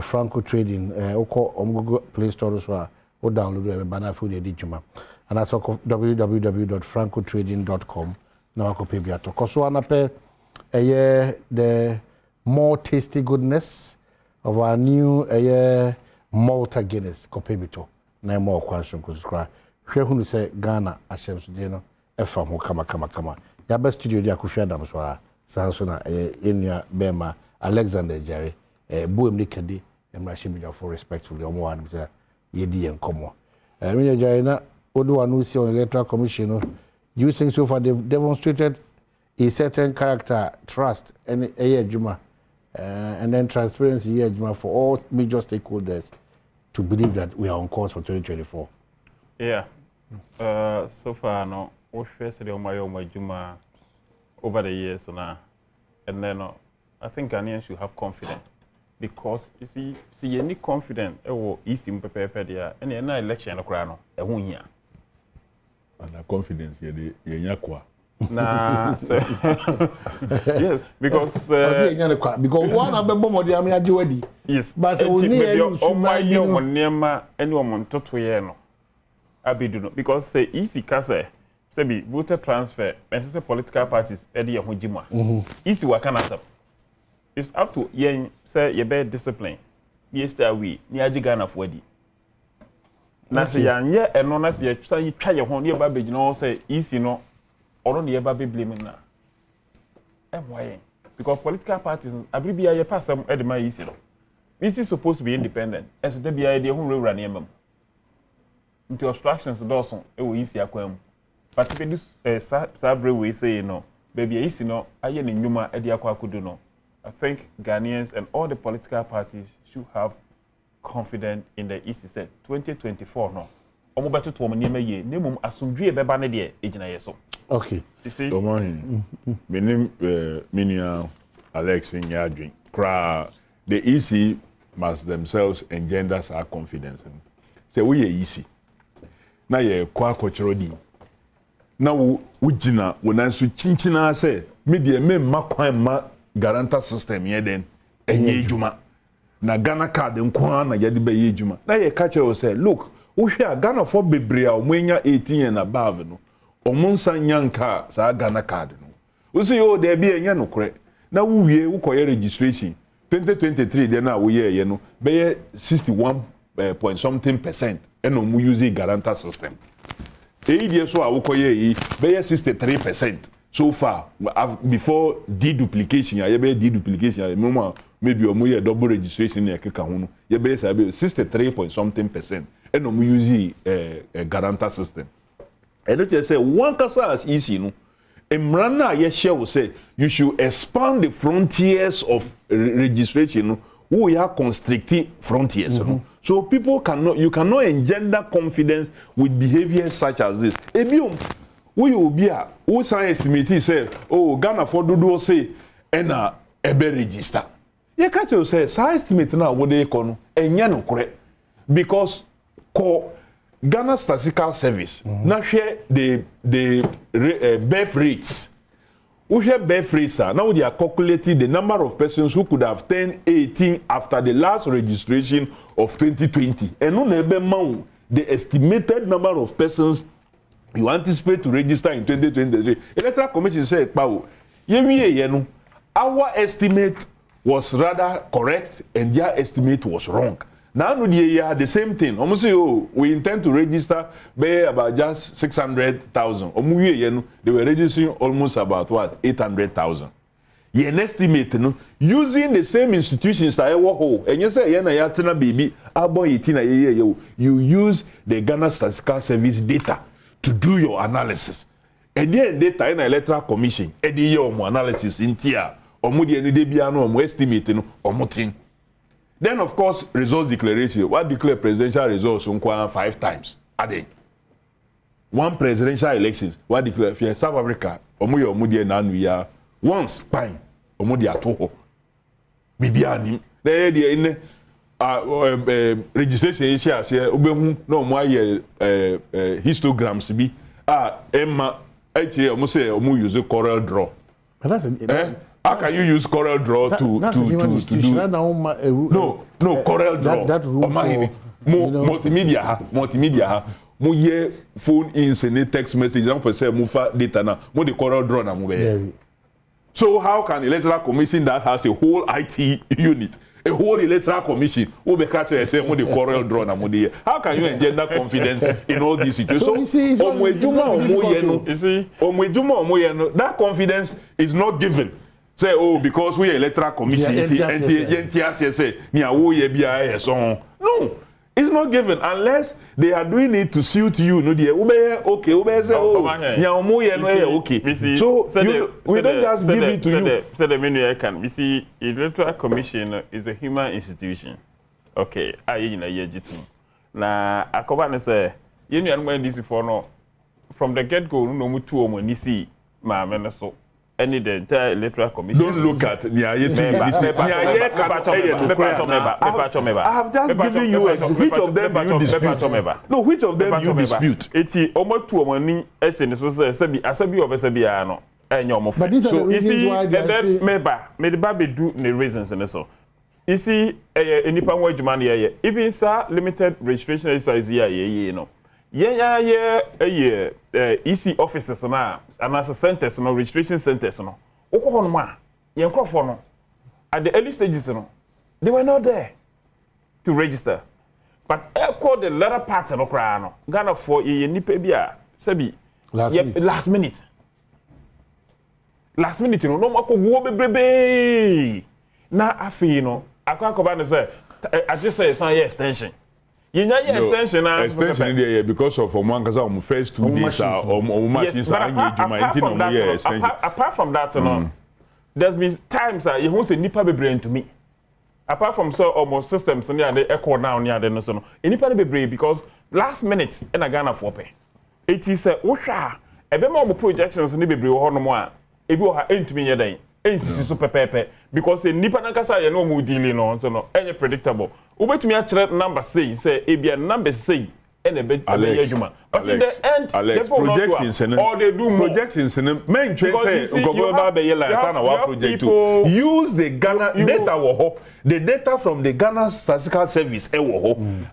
Franco Trading on Google Play Store as well or download a banner for the Dijuma and that's www.francotrading.com now I copy biato koso anape the more tasty goodness of our new Malta Guinness copy bito na more question kusukra hwe hunu se Ghana ahyem so de no efa ho kama ya best studio dia Kofi Adom so a sanso na enua bema Alexander Jerry buem ni kadi emrahye media for respectfully omo wan say yedi enkomo media Jerry na odo anu si on electoral commission no you think so far they've demonstrated a certain character, trust and adwuma and then transparency adwuma for all major stakeholders to believe that we are on course for 2024. Yeah. So far no we face the adwuma over the years now, and then I think Ghanaians should have confidence because you see you need confidence easy prepare there and na election no kra no ehun hia and confidence ye nyakwa nah so yes because one abebo modi am agewadi yes but we need onema eni omontoto ye no abidu no because say easy kase say be voter transfer and say political parties e dey ehujima easy wakanasap it's up to yen say ye be discipline ye stay away ni agigana fwadi na say yanye eno na say twa ye ho ne ba begina o say easy no or on the ever be blaming now. Why? Because political parties, Abribia, you pass some Edema easy. This is supposed to be independent, and so there be idea who will run him. Into obstructions, Dawson, it will easy aquam. But if you do Sabre, we say, no, baby, easy no, I am in Numa, Ediaqua could do no. I think Ghanaians and all the political parties should have confidence in the easy set 2024 no. Omo beto to omo niam ye nemum asomdwe beba ne de ejina yeso. Okay. You see? Menim Minia Alex in Yadwin. The EC must themselves engender our confidence. Say we easy. Na ye kwa kochorodi. Na wujina wonansu chinchina say media me makwan ma guarantor system ye den enye ejuma. na Ghana card nkwa na yɛde bɛyɛ adwuma na yɛ ka kyerɛ wo sɛ look wo hwɛ a Ghana for bebre a ɔmanya 18 and above no ɔmo nsa nyanka saa Ghana card no wo sɛ yo de bi enya no korɛ na wo wie wo kɔyɛ registration 2023 de na wo yɛ no bɛyɛ 61 point something percent ɛna ɔmo use guarantor system eyi so a wo kɔyɛ yi bɛyɛ 63% so far before deduplication ya be deduplication ya maybe omo ye double registration ya keka ho no ye be 63 point something percent and omo use guarantor system and it say one kasa as easy no emrana ye share we say you should expand the frontiers of registration no who ya constricting frontiers no so people you cannot engender confidence with behaviors such as this ebiom we obi a wo san estimate say oh Ghana for dodo say na ebe register ye ka tell say san estimate na wo dey ko no enya no kore because ko Ghana Statistical Service na hwe the birth rates we hear birth rates now they are calculating the number of persons who could have turned 18 after the last registration of 2020 and no ebe ma the estimated number of persons you anticipate to register in 2023. Electoral Commission said, "Pau, our estimate was rather correct and their estimate was wrong." Now they are the same thing. Almost say, "Oh, we intend to register by about just 600,000." They were registering almost about what 800,000. You estimate no using the same institutions that and you say baby you use the Ghana Statistical Service data to do your analysis. And then data in Electoral Commission, and the analysis in tier, or moody any debiano, or estimating, or moting. Then, of course, results declaration. What declare presidential results on 5 times a day? One presidential elections, what declare South Africa, or moody and we are once pine, or moody at all. Bibiani, there in registration is here. No more histograms be Emma actually almost say use a Corel Draw. How can you use Corel Draw to do? No, Corel Draw. That room multimedia. Mo ye phone in send text message. Example say mo fa data na mo the Corel Draw na mo be. So how can Electoral Commission that has a whole IT unit? A whole Electoral Commission who be catch say mo the Corel Draw na mo dey. How can you engender confidence in all these situations? So that confidence is not given. Say oh because we Electoral Commission say no. It's not given unless they are doing it to suit you. No, they okay. Say okay. So we don't just give it to you. So the menu I can. We see Electoral Commission is a human institution. Okay, I na yejitu. Na akoba say you know this before no. From the get go no mutu omo ni si ma me so. Any the entire Electoral Commission. Don't look at I have just given you which of them you dispute. No, which of them you dispute? Eti omo tu omo ni ese so say asabi obese no. But these are the reasons why they me the baby do the reasons and so. You see enipa wo adwuma na ye even sir limited registration exercise ye no. EC offices na and as centers no registration centers no okọ no a yen crofo no at the early stages no they were not there to register but call the latter part no kra no Ghana for ye nipa bia sabi last minute no makoguo bebrebe na afi no akwakoba ne say I just say some extension. You know, extension there because of one first 2 days machines apart from that, there's been times you won't say nipa be brain to me. Apart from so almost systems and they echo now near the no. Nipa be brain because last minute in a Ghana for pay. It is a usha. A bit more projections ni be brain or no more. If you are into me yeday. So pepe because nipa nankasa ye no mu dealing on so no any predictable. Ubetumi a number say ebia number say and a bit Juma. But in the end, Alex, projections and all they do projections and main trade say project to use the Ghana data the data from the Ghana Statistical Service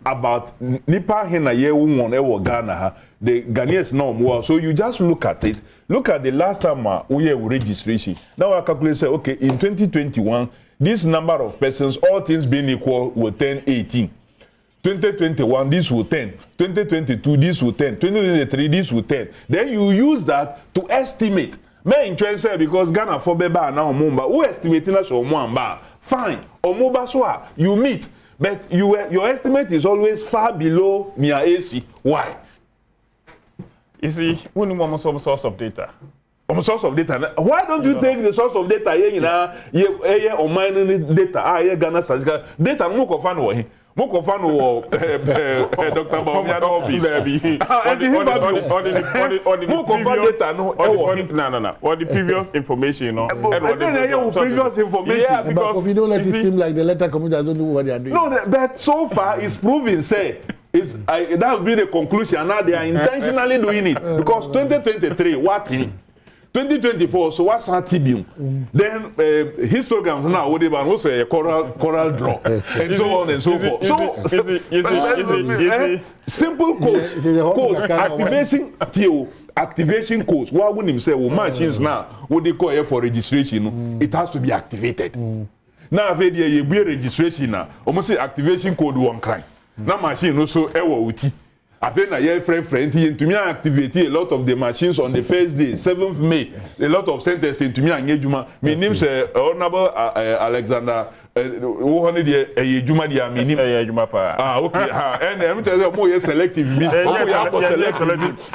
about Nipa Hena ye won Ghana the Ghanaians know more. So you just look at it. Look at the last time we have registration. Now I calculate say okay in 2021 this number of persons all things being equal will turn 18. 2021 this will 10, 2022 this will 10, 2023 this will 10. Then you use that to estimate. May interest because Ghana for beba now mumba who estimating us or mwamba fine or moba swa you meet but your estimate is always far below near AC. Why? You see, when you want some source of data. Source of data. Why don't you take the source of data here or mining data? Ghana statistical data no fan way. Moko fan wo Dr. Baumia office or the previous information, you know. Previous information. Yeah, because if you don't let it seem like the letter community don't know what they are doing. No, but so far it's proven say that will be the conclusion. Now they are intentionally doing it because 2023 what in 2024, so what's our TBM? Then histograms now, what they want to coral draw, and so on and so forth. So, simple codes, activation codes. Why wouldn't him say, well, machines now, what they call here for registration, it has to be activated. Now, I've had a registration now, almost say activation code one crime. Now, machine also, uti. I think that friend to me activate a lot of the machines on the first day, 7th May. A lot of sentences to me engagement. My name is Honorable Alexander. Who honey the Juma dia minim. Juma pa. Okay. And I'm telling you more selective. Selective.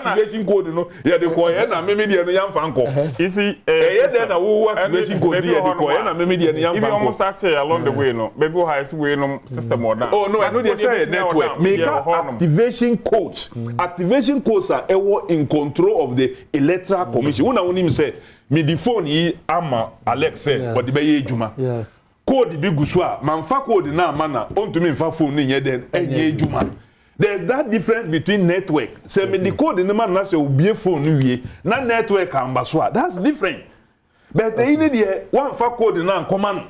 Activation code no. Yeah, the coin na me media no yam fanko. You see, activation code there the coin na me media no yam fanko. If you almost start along the way no, baby has way no system or that. Oh no, I know they say network. Make activation codes. Activation codes are in control of the Electoral Commission. Una unim say me the phone yi ama Alex say but the be ejuma. Yeah. Code bi gusua manfa code na mana ontumi mfa phone ni nye den enye ejuma. There's that difference between network. Say me the code ni man na say obie phone wie na network ambaswa. That's different. But they need the one fa code na command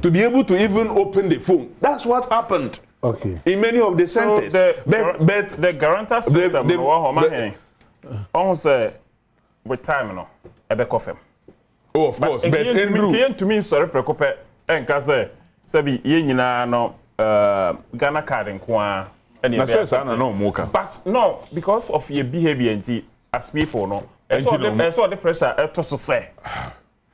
to be able to even open the phone. That's what happened. Okay. In many of the centers. So but the guarantor system on say with time no ebe kofem. Oh, of course. But Andrew to me sorry prekope enka say sabi ye nyina no Ghana card nko but no, because of your behavior as people no and so the pressure to say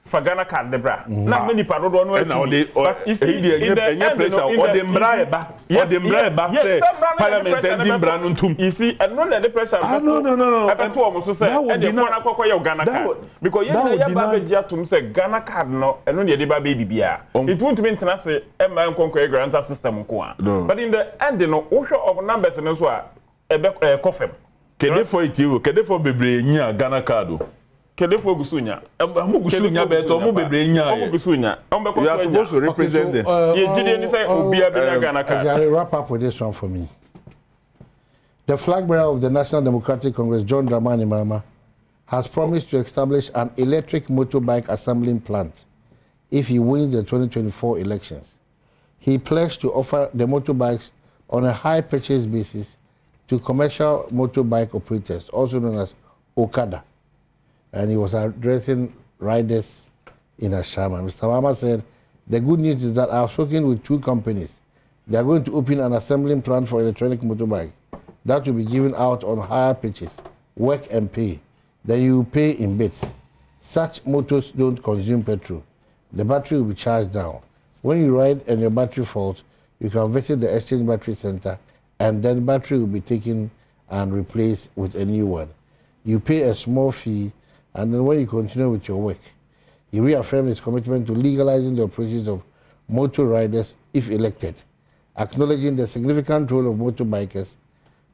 for Ghana card the bra na many people don't know but you see in the pressure or the bribe say parliament ending brand tum you see and no the pressure no I to almost say and the one akoko your Ghana card because you ba be tum say Ghana card no and no dey ba baby bia it won't mean to say e man konko grant system nko but in the end no wo hwe of numbers no so a e kofem kede for itiwo kede for bebre nya Ghana card Kedefo gusunya. Gusunya beto mo bebre nya. Gusunya. You are supposed to represent them. Ye jide ni say obia be Ghana card. I'll wrap up with this one for me. The flag bearer of the National Democratic Congress, John Dramani Mahama, has promised to establish an electric motorbike assembling plant if he wins the 2024 elections. He pledged to offer the motorbikes on a high purchase basis to commercial motorbike operators, also known as Okada. And he was addressing riders in Ashama. Mr. Mahama said, the good news is that I've spoken with 2 companies. They are going to open an assembling plant for electronic motorbikes that will be given out on higher pitches, work and pay. Then you pay in bits. Such motors don't consume petrol. The battery will be charged down. When you ride and your battery faults, you can visit the exchange battery center and then the battery will be taken and replaced with a new one. You pay a small fee and then when you continue with your work. He reaffirmed his commitment to legalizing the operations of motor riders if elected, acknowledging the significant role of motorbikers.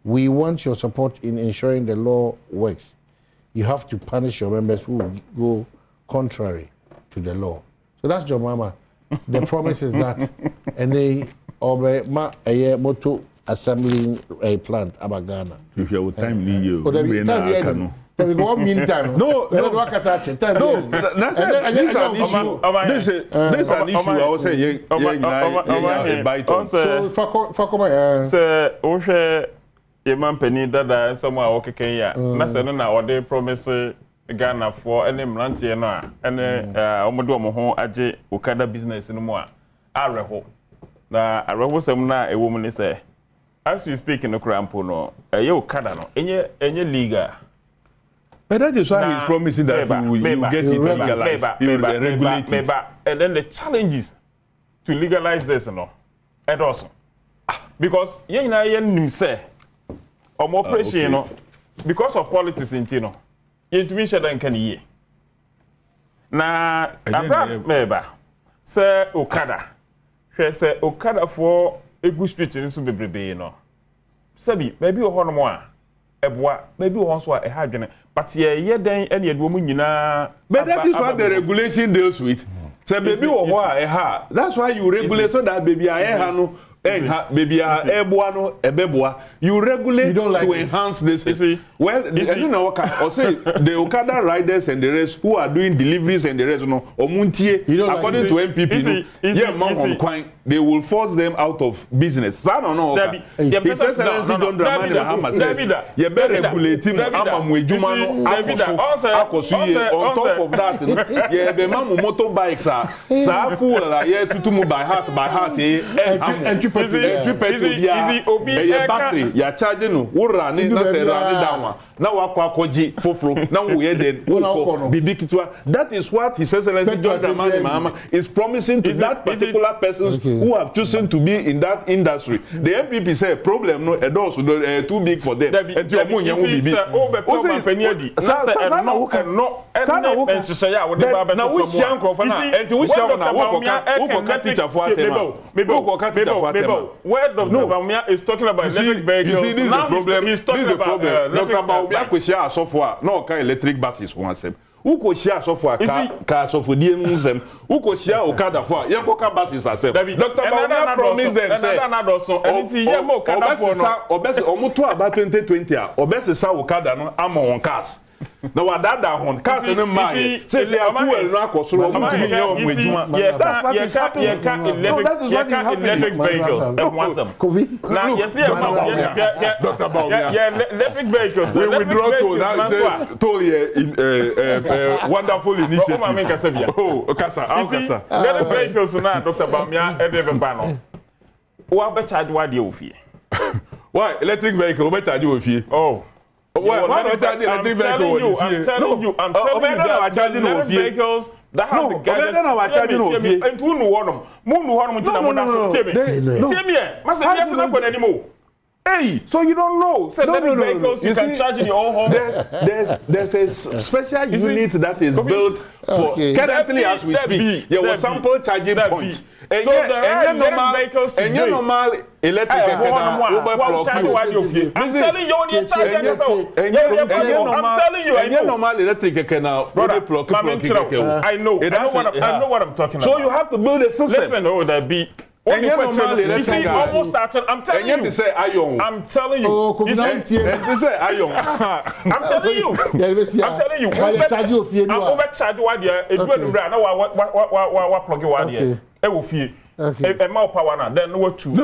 We want your support in ensuring the law works. You have to punish your members who go contrary to the law. So that's John Mahama. The promise is that, and obe ma eye moto assembling a plant abagana. If you have time ni you. O time no. There go 1 minute time. No, that's an issue. I was saying, so for say o hwe ye man pani dada somewhere o keken ya. Na se no na o dey promise Ghana for any mrantie no a ene omodo omo ho age okada business no mo a areho. Na areho sem na ewo mu ni say as you speak in the crampo no ye okada no enye legal. But that is why he's promising that you get it legalized. You regulate it. And then the challenges to legalize this, and also because you know say more pressure, because of politics in Tino, you to be sure that can ye. Na Abraham Meba say Okada, she say Okada for a good speech in some baby, Sabi, maybe a horn more. Ebwa maybe once a hard but ye then any woman but that is what the regulation deals with. So baby that's why you regulate so that baby no baby ebeboa you regulate to enhance this. Well, you know or say the Okada riders and the rest who are doing deliveries and the rest omuntie according to MPP they will force them out of business. I don't know. He says don't Dramani Mahama said you better regulate him amamwejuma no akosu on top of that ye be mamu motorbikes sa full la ye tutumu by heart and battery ya charging no wo run na say run down na wakwa koji foforo na wo ye den wo bibikitwa. That is what His Excellency John Dramani Mahama is promising to that particular persons who have chosen to be in that industry. The MPP say problem no also too big for them. And you mo nyawo bibi. O say na wo sian crofo na and we sian na wo ka teacher for atema. Where Dr. Bamia is talking about electric vehicles. You see, this is the problem. He's talking about Dr. Bamia ko share software no ka electric buses one sem. Who ko share software ka software dem who ko share Okada for ye ko ka buses asem. Dr. Bamia promise them say anything ye mo Okada for no obese omuto about 2020 obese sa Okada no amon cars. No wadada hon cars no mai say fuel no akosoro omutumi ye omwejuma. That's what is happening. Electric vehicles now yes Dr. Bamia electric vehicles we withdraw to now wonderful initiative. Oh kasa electric vehicles now Dr. Bamia edebe no wa be charge wa de ofie. Why electric vehicle be charge ofie? Oh why not charge electric vehicle? I'm telling you that electric vehicles that has the guidance. And who know one? Moon one anymore. Hey, so you don't know? So electric vehicles you can charge in your own home. There's a special unit that is built for currently as we speak. There was sample charging points. And so normal vehicles and normal electric vehicle. I'm telling you, I'm telling you, and normal electric vehicle now. I know what I'm talking about. So you have to build a system. Listen, that be. You see, almost started. I'm telling you. To say Ayon. I'm telling you. You say Ayon. I'm telling you. I'm telling you. I'm over charge what there. It will run. What plug you what there? It will feel. A more power now. Then what you?